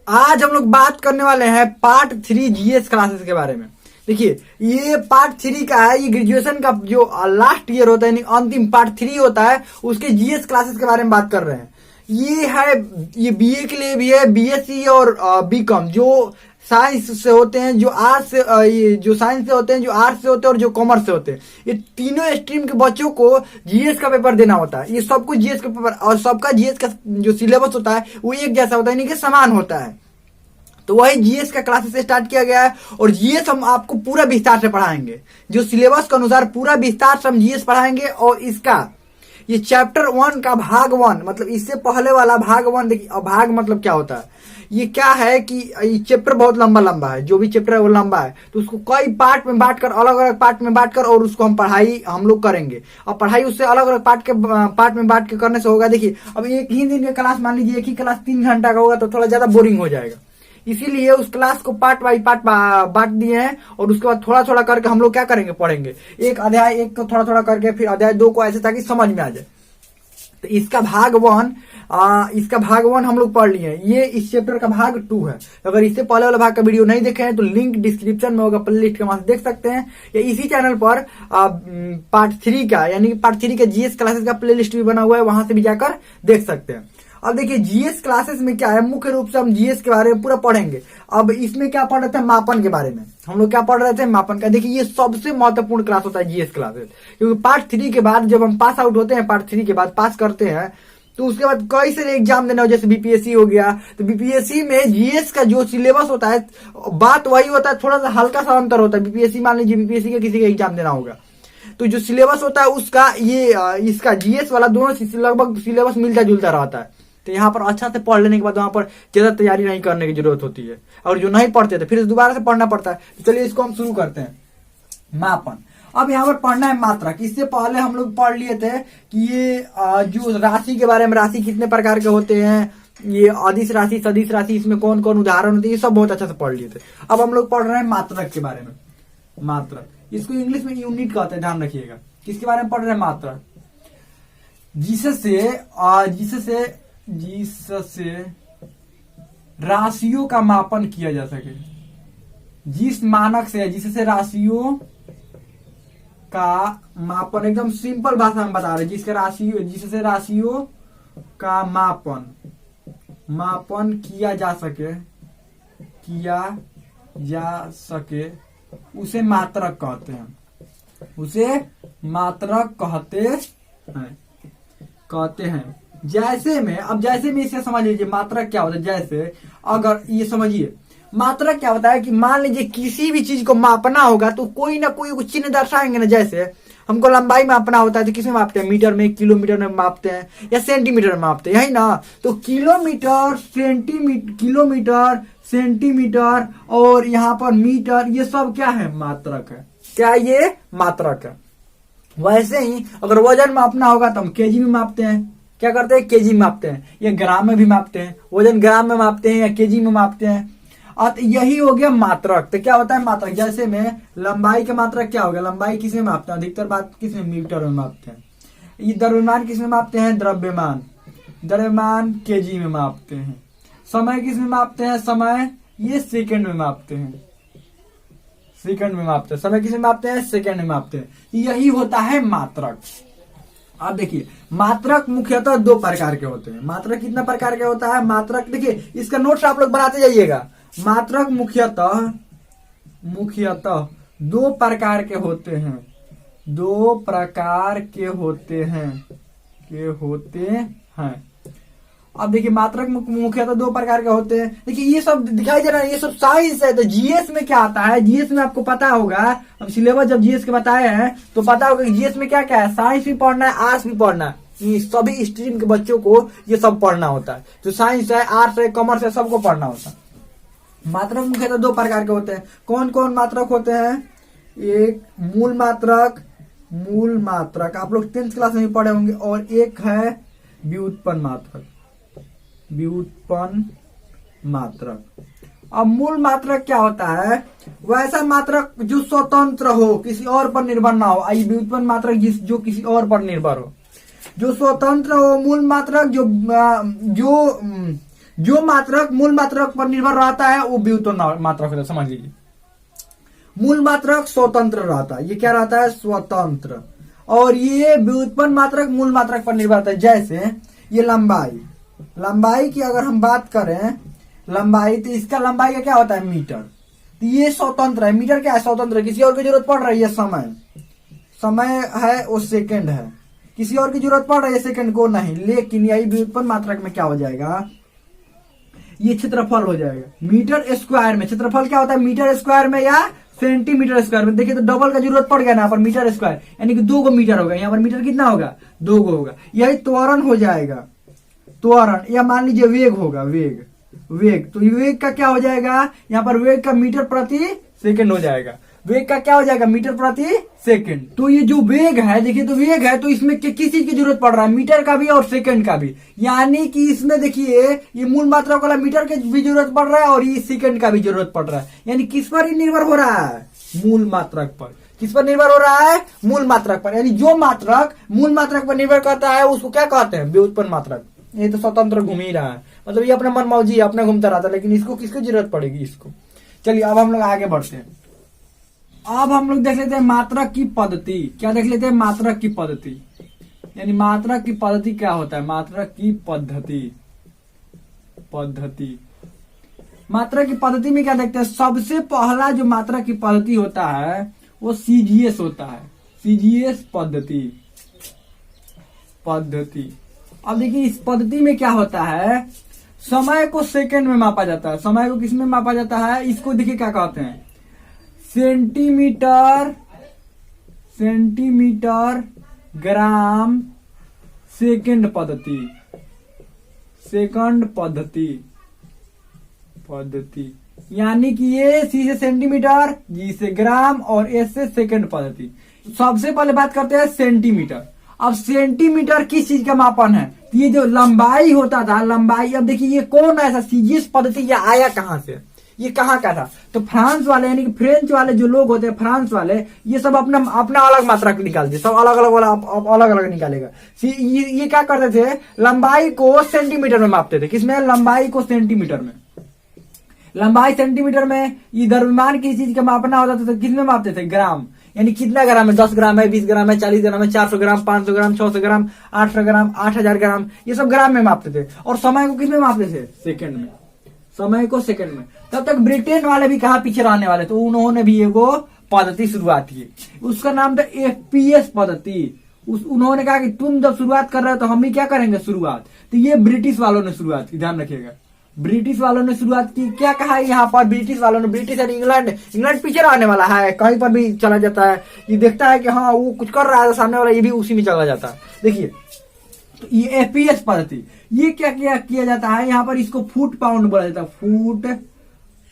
आज हम लोग बात करने वाले हैं पार्ट 3 जीएस क्लासेस के बारे में। देखिए, ये पार्ट 3 का है। ये ग्रेजुएशन का जो लास्ट ईयर होता है, यानी अंतिम पार्ट 3 होता है, उसके जीएस क्लासेस के बारे में बात कर रहे हैं। ये है, ये बीए के लिए भी है, बीएससी और बीकॉम जो साइंस से होते हैं, जो आर्ट्स से ये जो साइंस से होते हैं, जो आर्ट्स से होते हैं और जो कॉमर्स से होते हैं। ये तीनों स्ट्रीम के बच्चों को जीएस का पेपर देना होता है। ये सबको जीएस का पेपर और सबका जीएस का जो सिलेबस होता है वो एक जैसा होता है, यानी कि समान होता है। तो वही जीएस का क्लासेस स्टार्ट किया गया है और जीएस हम आपको पूरा विस्तार से पढ़ाएंगे। जो सिलेबस के अनुसार पूरा विस्तार से हम जीएस पढ़ाएंगे। और इसका ये चैप्टर 1 का भाग 1, मतलब इससे पहले वाला भाग 1। देखिए, भाग मतलब क्या होता है, ये क्या है कि ये चैप्टर बहुत लंबा लंबा है। जो भी चैप्टर है वो लंबा है, तो उसको कई पार्ट में बांटकर, अलग अलग पार्ट में बांटकर और उसको हम लोग करेंगे। और पढ़ाई उससे अलग अलग पार्ट में बांट के करने से होगा। देखिए, अब एक ही दिन का क्लास, मान लीजिए एक ही क्लास 3 घंटा का होगा तो थोड़ा ज्यादा बोरिंग हो जाएगा। इसीलिए उस क्लास को पार्ट बाई पार्ट बांट दिए हैं और उसके बाद थोड़ा थोड़ा करके हम लोग क्या करेंगे, पढ़ेंगे। एक अध्याय एक को थोड़ा थोड़ा करके, फिर अध्याय 2 को, ऐसे ताकि समझ में आ जाए। तो इसका भाग 1 हम लोग पढ़ लिए। ये इस चैप्टर का भाग 2 है। अगर इससे पहले वाला भाग का वीडियो नहीं देखे हैं तो लिंक डिस्क्रिप्शन में होगा, प्लेलिस्ट के माध्यम से देख सकते हैं। या इसी चैनल पर पार्ट 3 का, यानी कि पार्ट 3 का जीएस क्लासेस का प्लेलिस्ट भी बना हुआ है, वहां से भी जाकर देख सकते हैं। अब देखिए, जीएस क्लासेस में क्या है, मुख्य रूप से हम जीएस के बारे में पूरा पढ़ेंगे। अब इसमें क्या पढ़ रहे थे, मापन के बारे में। हम लोग क्या पढ़ रहे थे, मापन का। देखिए, ये सबसे महत्वपूर्ण क्लास होता है जीएस क्लासेस, क्योंकि पार्ट 3 के बाद जब हम पास आउट होते हैं, पार्ट 3 के बाद पास करते हैं, तो उसके बाद कई सारे एग्जाम देना हो, जैसे बीपीएससी हो गया। तो बीपीएससी में जीएस का जो सिलेबस होता है, बात वही होता है, थोड़ा सा हल्का सा अंतर होता है। बीपीएससी, मान लीजिए बीपीएससी का किसी का एग्जाम देना होगा, तो जो सिलेबस होता है उसका, ये इसका जीएस वाला, दोनों लगभग सिलेबस मिलता जुलता रहता है। तो यहाँ पर अच्छा से पढ़ लेने के बाद वहां पर ज्यादा तैयारी नहीं करने की जरूरत होती है। और जो नहीं पढ़ते थे फिर दोबारा से पढ़ना पड़ता है। तो चलिए इसको हम शुरू करते हैं। मापन। अब यहाँ पर पढ़ना है मात्रक। इससे पहले हम लोग पढ़ लिए थे कि ये जो राशि के बारे में, राशि कितने प्रकार के होते हैं, ये अदिश राशि, सदिश राशि, इसमें कौन कौन उदाहरण होते हैं, ये सब बहुत अच्छा से पढ़ लिए थे। अब हम लोग पढ़ रहे हैं मात्रक के बारे में। मात्रक, इसको इंग्लिश में यूनिट कहते हैं, ध्यान रखिएगा। किसके बारे में पढ़ रहे हैं, मात्रक। जिससे राशियों का मापन किया जा सके। जिस मानक से, जिससे राशियों का मापन, एकदम सिंपल भाषा में बता रहे, जिससे राशियों का मापन किया जा सके, उसे मात्रक कहते हैं। उसे मात्रक कहते हैं। जैसे में, अब जैसे में इसे समझ लीजिए मात्रक क्या होता है। जैसे अगर ये समझिए, मात्रक क्या होता है कि मान लीजिए किसी भी चीज को मापना होगा तो कोई ना कोई चिन्ह दर्शाएंगे ना। जैसे हमको लंबाई मापना होता है तो किसमें मापते हैं, मीटर में, किलोमीटर में मापते हैं, या सेंटीमीटर में मापते हैं, यही ना। तो किलोमीटर, सेंटीमीटर और यहाँ पर मीटर, ये सब क्या है, मात्रक है। क्या ये मात्रक है। वैसे ही अगर वजन मापना होगा तो हम केजी में मापते हैं। क्या करते हैं, केजी में मापते हैं। या ग्राम में भी मापते हैं, वजन ग्राम में मापते हैं या केजी में मापते हैं। और यही हो गया मात्रक। तो क्या होता है मात्रक, जैसे में लंबाई का मात्रक क्या होगा, लंबाई किसमें मापते हैं, अधिकतर बात किसमें, मीटर में मापते हैं। ये द्रव्यमान किसमें मापते हैं, द्रव्यमान केजी में मापते हैं। समय किसमें मापते हैं, समय ये सेकंड में मापते हैं, समय किसमें मापते हैं, सेकंड में मापते हैं। यही होता है मात्रक। अब देखिए, मात्रक मुख्यतः 2 प्रकार के होते हैं। मात्रक कितना प्रकार के होता है, मात्रक देखिए, इसका नोट्स आप लोग बनाते जाइएगा। मात्रक मुख्यतः 2 प्रकार के होते हैं। 2 प्रकार के होते हैं। अब देखिए, मात्रक मुख्यतः 2 प्रकार के होते हैं। देखिए, ये सब दिखाई दे रहा है, ये सब साइंस है। तो जीएस में क्या आता है, जीएस में आपको पता होगा, हम सिलेबस जब जीएस के बताए हैं तो पता होगा कि जीएस में क्या क्या है, साइंस भी पढ़ना है, आर्ट्स भी पढ़ना है। ये सभी स्ट्रीम के बच्चों को ये सब पढ़ना होता है। जो साइंस है, आर्ट्स है, कॉमर्स है, सबको पढ़ना होता है। मात्रक मुख्यतः 2 प्रकार के होते हैं। कौन कौन मात्रक होते हैं, एक मूल मात्रक आप लोग 10th क्लास में पढ़े होंगे, और एक है व्युत्पन्न मात्रक। अब मूल मात्रक क्या होता है, वैसा मात्रक जो स्वतंत्र हो, किसी और पर निर्भर ना हो। आई व्युत्पन्न मात्रक जो किसी और पर निर्भर हो, जो स्वतंत्र हो। मूल मात्रक जो जो मात्रक मूल मात्रक पर निर्भर रहता है वो व्युत्पन्न मात्रक होता है, समझ लीजिए। मूल मात्रक स्वतंत्र रहता है, ये क्या रहता है, स्वतंत्र, और ये व्युत्पन्न मात्रक मूल मात्रक पर निर्भर रहता है। जैसे ये लंबाई, लंबाई की अगर हम बात करें, लंबाई, तो इसका लंबाई का क्या होता है, मीटर, तो ये स्वतंत्र है। मीटर क्या है, स्वतंत्र है, किसी और की जरूरत पड़ रही है, समय, समय है वो सेकंड है, किसी और की जरूरत पड़ रही है सेकंड को नहीं। लेकिन यही व्युत्पन्न मात्रक में क्या हो जाएगा, ये क्षेत्रफल हो जाएगा। मीटर स्क्वायर में क्षेत्रफल क्या होता है, मीटर स्क्वायर में या सेंटीमीटर स्क्वायर में। देखिए तो डबल का जरूरत पड़ गया ना, यहाँ पर मीटर स्क्वायर, यानी कि 2 मीटर होगा, यहाँ पर मीटर कितना होगा, 2 होगा। यही त्वरण हो जाएगा, त्वरण, या मान लीजिए वेग होगा, वेग, वेग, तो वेग का क्या हो जाएगा, यहाँ पर वेग का मीटर प्रति सेकंड हो जाएगा, वेग का क्या हो जाएगा, मीटर प्रति सेकंड। तो ये जो वेग है, देखिए तो वेग है, तो इसमें किस चीज की जरूरत पड़ रहा है, मीटर का भी और सेकंड का भी, यानी कि इसमें देखिए ये मूल मात्रक वाला मीटर की भी जरूरत पड़ रहा है और ये सेकंड का भी जरूरत पड़ रहा है। यानी किस पर ही निर्भर हो रहा है, मूल मात्रक पर। किस पर निर्भर हो रहा है, मूल मात्रक पर। यानी जो मात्रक मूल मात्रक पर निर्भर करता है उसको क्या कहते हैं, व्युत्पन्न मात्रक। ये तो स्वतंत्र घूम ही रहा है, मतलब ये अपने मनमौजी अपने घूमता रहता है, लेकिन इसको किसकी जरूरत पड़ेगी, इसको। चलिए अब हम लोग आगे बढ़ते हैं। अब हम लोग देख लेते हैं मात्रक की पद्धति। क्या देख लेते हैं, मात्रक की पद्धति, यानी मात्रक की पद्धति क्या होता है, मात्रक की पद्धति, पद्धति, मात्रक की पद्धति में क्या देखते हैं, सबसे पहला जो मात्रक की पद्धति होता है वो सीजीएस होता है, सीजीएस पद्धति, पद्धति। अब देखिए इस पद्धति में क्या होता है, समय को सेकंड में मापा जाता है। समय को किस में मापा जाता है, इसको देखिए क्या कहते हैं, सेंटीमीटर, सेंटीमीटर ग्राम सेकंड पद्धति, सेकंड पद्धति, पद्धति, यानी कि ये सी से सेंटीमीटर, जी से ग्राम और एस से सेकंड पद्धति। सबसे पहले बात करते हैं सेंटीमीटर। अब सेंटीमीटर किस चीज का मापन है, ये जो लंबाई होता था, लंबाई। अब देखिए ये कौन ऐसा सीजीएस पद्धति ये आया कहां से, ये कहाँ का था, तो फ्रांस वाले, यानी कि फ्रेंच वाले जो लोग होते हैं, फ्रांस वाले, ये सब अपना अपना अलग मात्रा निकालते, सब अलग अलग वाला अलग अलग निकालेगा। ये क्या करते थे, लंबाई को सेंटीमीटर में मापते थे। किसमें, लंबाई को सेंटीमीटर में, लंबाई सेंटीमीटर में। ये द्रव्यमान किसी चीज का मापना होता था तो किसमें मापते थे, ग्राम, यानी कितना ग्राम है, 10 ग्राम है, 20 ग्राम है, 40 ग्राम है, 400 ग्राम, 500 ग्राम, 600 ग्राम, 800 ग्राम, 8000 ग्राम, ये सब ग्राम में मापते थे। और समय को किसमें मापते थे, सेकंड में, समय को सेकंड में। तब तक ब्रिटेन वाले भी कहा पीछे रहने वाले, तो उन्होंने भी एगो पद्धति शुरुआत की, उसका नाम था एफपीएस पद्धति। उन्होंने कहा कि तुम जब शुरुआत कर रहे हो तो हम भी क्या करेंगे, शुरुआत। तो ये ब्रिटिश वालों ने शुरुआत की, ध्यान रखिएगा, ब्रिटिश वालों ने शुरुआत की। क्या कहा है यहाँ पर, ब्रिटिश वालों ने, ब्रिटिश यानी इंग्लैंड, इंग्लैंड पीछे रहने वाला है, कहीं पर भी चला जाता है, ये देखता है कि हाँ वो कुछ कर रहा है सामने वाला, ये भी उसी में चला जाता है। देखिए तो ये एफपीएस पद्धति, ये क्या किया जाता है, यहाँ पर इसको फुट पाउंड बोला जाता है, foot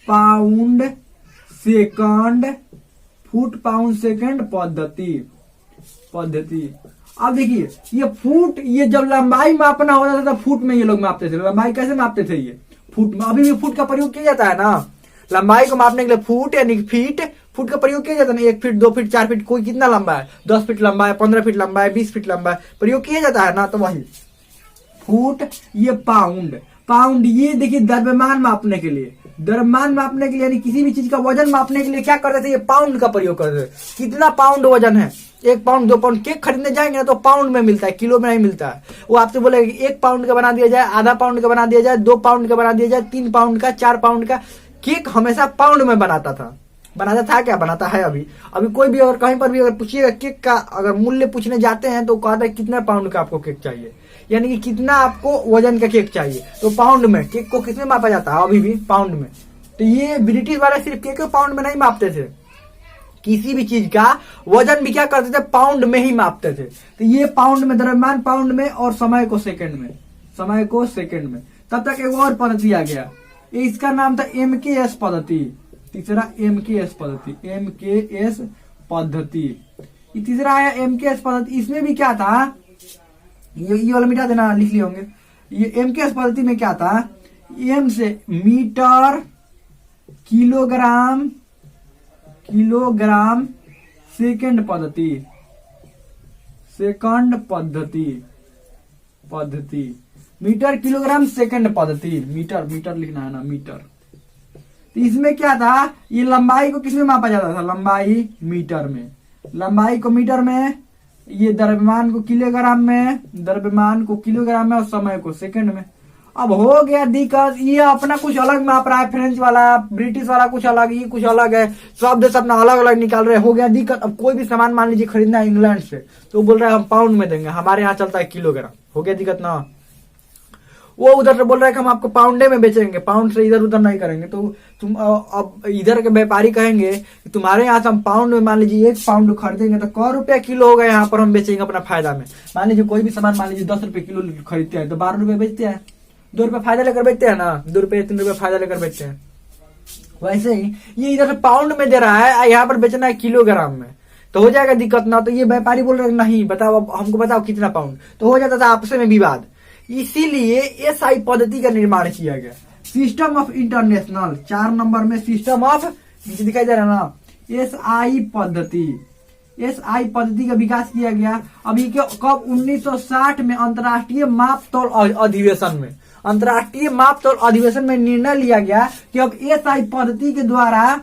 pound second, foot pound second पद्धति, पद्धति। अब देखिए ये फुट, ये जब लंबाई मापना होता था तो फुट में ये लोग मापते थे। लंबाई कैसे मापते थे, ये फुट में। अभी भी फुट का प्रयोग किया जाता है ना, लंबाई को मापने के लिए फुट यानी फीट, फुट का प्रयोग किया जाता है ना। 1 फीट, 2 फीट, 4 फीट, कोई कितना लंबा है, 10 फीट लंबा है, 15 फीट लंबा है, 20 फीट लंबा है, प्रयोग किया जाता है ना। तो वही फुट, ये पाउंड, पाउंड ये देखिए द्रव्यमान मापने के लिए, द्रव्यमान मापने के लिए, यानी किसी भी चीज का वजन मापने के लिए क्या करते थे, ये पाउंड का प्रयोग करते थे। कितना पाउंड वजन है, 1 पाउंड 2 पाउंड। केक खरीदने जाएंगे ना तो पाउंड में मिलता है, किलो में नहीं मिलता है। वो आपसे बोलेगा कि 1 पाउंड का बना दिया जाए, आधा पाउंड का बना दिया जाए, 2 पाउंड का बना दिया जाए, 3 पाउंड का, 4 पाउंड का। केक हमेशा पाउंड में बनाता था, बनाता था, क्या बनाता है अभी। अभी कोई भी अगर कहीं पर भी अगर पूछिएगा केक का अगर मूल्य पूछने जाते हैं तो कहता है कितना पाउंड का आपको केक चाहिए, यानी कि कितना आपको वजन का केक चाहिए। तो पाउंड में केक को किसमें मापा जाता है, अभी भी पाउंड में। तो ये ब्रिटिश वाले सिर्फ केक को पाउंड में नहीं मापते थे, किसी भी चीज का वजन भी क्या करते थे, पाउंड में ही मापते थे। तो ये पाउंड में, द्रव्यमान पाउंड में, और समय को सेकंड में, समय को सेकंड में। तब तक एक और पद्धति आ गया, इसका नाम था एमकेएस पद्धति। तीसरा एमकेएस पद्धति, एमकेएस पद्धति, ये तीसरा आया एमकेएस पद्धति। इसमें भी क्या था, ये वाला मिटा देना, लिख लिए होंगे। ये एमकेएस पद्धति में क्या था, एम से मीटर, किलोग्राम, किलोग्राम सेकंड पद्धति, सेकंड पद्धति, पद्धति। मीटर किलोग्राम सेकंड पद्धति, मीटर मीटर लिखना है ना, मीटर। तो इसमें क्या था, ये लंबाई को किसमें मापा जाता था, लंबाई मीटर में, लंबाई को मीटर में, ये द्रव्यमान को किलोग्राम में, द्रव्यमान को किलोग्राम में, और समय को सेकंड में। अब हो गया दिक्कत, ये अपना कुछ अलग माप रहा है, फ्रेंच वाला, ब्रिटिश वाला कुछ अलग, ये कुछ अलग है, सब देश अपना अलग अलग निकाल रहे हैं। हो गया दिक्कत। अब कोई भी सामान मान लीजिए खरीदना है इंग्लैंड से, तो बोल रहा है हम पाउंड में देंगे, हमारे यहाँ चलता है किलोग्राम। हो गया दिक्कत ना। वो उधर से बोल रहा है कि हम आपको पाउंडे में बेचेंगे, पाउंड से इधर उधर नहीं करेंगे। तो तुम अब इधर के व्यापारी कहेंगे कि तुम्हारे यहाँ से हम पाउंड में, मान लीजिए 1 पाउंड खरीदेंगे तो कै रुपया किलो होगा, यहाँ पर हम बेचेंगे अपना फायदा में। मान लीजिए कोई भी सामान मान लीजिए 10 रुपए किलो खरीदते हैं तो 12 रुपए बेचते हैं, 2 रुपए फायदा लेकर बेचते हैं ना, 2 रुपए 3 रुपए फायदा लेकर बेचते हैं। वैसे ही ये इधर से पाउंड में दे रहा है, यहाँ पर बेचना है किलोग्राम में, तो हो जाएगा दिक्कत ना। तो ये व्यापारी बोल रहे नहीं बताओ, अब हमको बताओ कितना पाउंड, तो हो जाता था आपस में विवाद। इसीलिए एसआई पद्धति का निर्माण किया गया, सिस्टम ऑफ इंटरनेशनल, 4 नंबर में सिस्टम ऑफ, नीचे दिखाई दे रहा है ना, एसआई पद्धति, एसआई पद्धति का विकास किया गया। अभी के कब, 1960 में अंतर्राष्ट्रीय माप तौल अधिवेशन में, अंतर्राष्ट्रीय माप तौल अधिवेशन में निर्णय लिया गया कि अब एसआई पद्धति के द्वारा,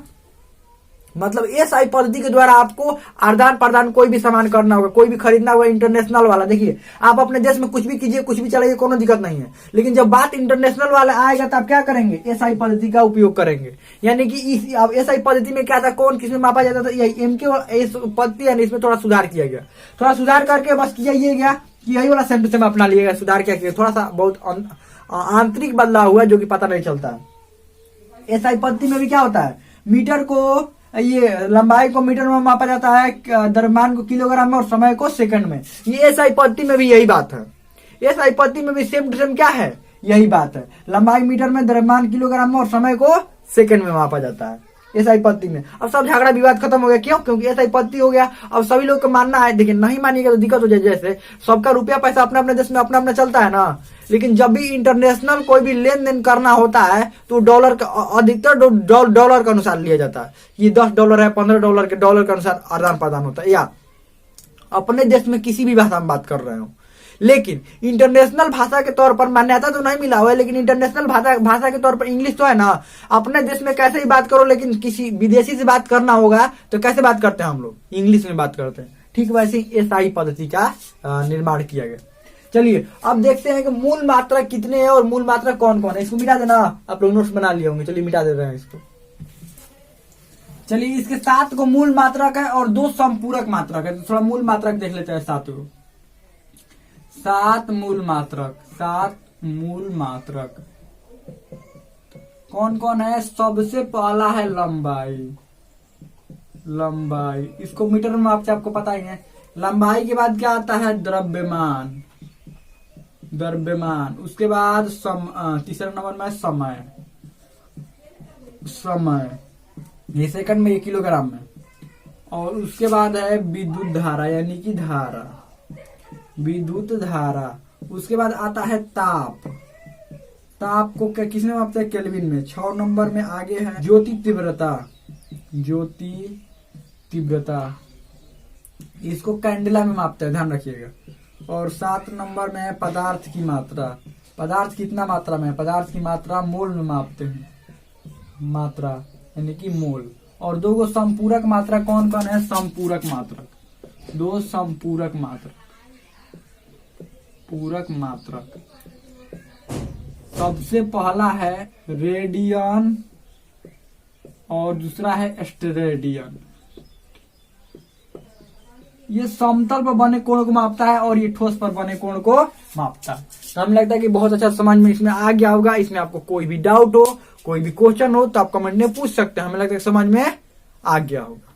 मतलब एसआई पद्धति के द्वारा आपको आदान प्रदान कोई भी सामान करना होगा, कोई भी खरीदना होगा इंटरनेशनल वाला। देखिए आप अपने देश में कुछ भी कीजिए, कुछ भी चलाइए, कोनो दिक्कत नहीं है, लेकिन जब बात इंटरनेशनल वाला आएगा तो आप क्या करेंगे, एसआई पद्धति का उपयोग करेंगे। यानी कि इस एसआई पद्धति में क्या था, कौन किसमें मापा जाता था, एमके पद्धति है, इसमें थोड़ा सुधार किया गया, थोड़ा सुधार करके बस किया ये गया कि यही वाला सेम टू सेम अपना लिया गया। सुधार क्या किया, थोड़ा सा बहुत आंतरिक बदलाव हुआ जो कि पता नहीं चलता। एसआई पद्धति में भी क्या होता है, मीटर को, ये लंबाई को मीटर में मापा जाता है, द्रव्यमान को किलोग्राम में, और समय को सेकंड में। ये एसआई पद्धति में भी यही बात है, एसआई पद्धति में भी सेम टू सेम क्या है, यही बात है। लंबाई मीटर में, द्रव्यमान किलोग्राम में, और समय को सेकंड में मापा जाता है एसआई पद्धति में। अब सब झगड़ा विवाद खत्म हो गया, क्यों, क्योंकि एसआई पद्धति हो गया। अब सभी लोग को मानना है, देखिए नहीं मानिएगा तो दिक्कत हो जाए। जैसे सबका रुपया पैसा अपने अपने देश में अपना अपना चलता है ना, लेकिन जब भी इंटरनेशनल कोई भी लेन देन करना होता है तो डॉलर का अधिकतर डॉलर के अनुसार लिया जाता है। ये $10 है, $15 के डॉलर के अनुसार आदान प्रदान होता है। या अपने देश में किसी भी भाषा में बात कर रहे हो, लेकिन इंटरनेशनल भाषा के तौर पर मान्यता तो नहीं मिला हुआ है, लेकिन इंटरनेशनल भाषा के तौर पर इंग्लिश तो है ना। अपने देश में कैसे ही बात करो, लेकिन किसी विदेशी से बात करना होगा तो कैसे बात करते हैं हम लोग, इंग्लिश में बात करते हैं। ठीक वैसे ही एसआई पद्धति का निर्माण किया गया। चलिए अब देखते हैं कि मूल मात्रा कितने हैं और मूल मात्रा कौन कौन है। इसको मिटा देना, आप लोग नोट्स बना लिए होंगे, चलिए मिटा दे रहे हैं इसको। चलिए इसके 7 को मूल मात्रक है और 2 संपूरक मात्रक है। तो थोड़ा मूल मात्रक देख लेते हैं 7 को। 7 मूल मात्रक, 7 मूल मात्रक कौन कौन है। सबसे पहला है लंबाई, लंबाई इसको मीटर में मापते आपको पता ही है। लंबाई के बाद क्या आता है, द्रव्यमान, द्रव्यमान। उसके बाद तीसरा नंबर में समय, समय ये सेकंड में, ये किलोग्राम में। और उसके बाद है विद्युत धारा, यानी कि धारा, विद्युत धारा। उसके बाद आता है ताप, ताप को क्या किसने मापते हैं, केल्विन में। 6 नंबर में आगे है ज्योति तीव्रता, ज्योति तीव्रता इसको कैंडेला में मापते हैं, ध्यान रखिएगा। और 7 नंबर में है पदार्थ की मात्रा, पदार्थ कितना मात्रा में है, पदार्थ की मात्रा मोल में मापते हैं, मात्रा यानी कि मोल। और 2 संपूरक मात्रा कौन कौन है, संपूरक मात्रक, 2 संपूरक मात्रक, पूरक मात्रक। सबसे पहला है रेडियन और दूसरा है स्टेरेडियन। ये समतल पर बने कोण को मापता है और ये ठोस पर बने कोण को मापता है। तो हमें लगता है कि बहुत अच्छा समझ में इसमें आ गया होगा। इसमें आपको कोई भी डाउट हो, कोई भी क्वेश्चन हो तो आप कमेंट में पूछ सकते हैं। हमें लगता है समझ में आ गया होगा।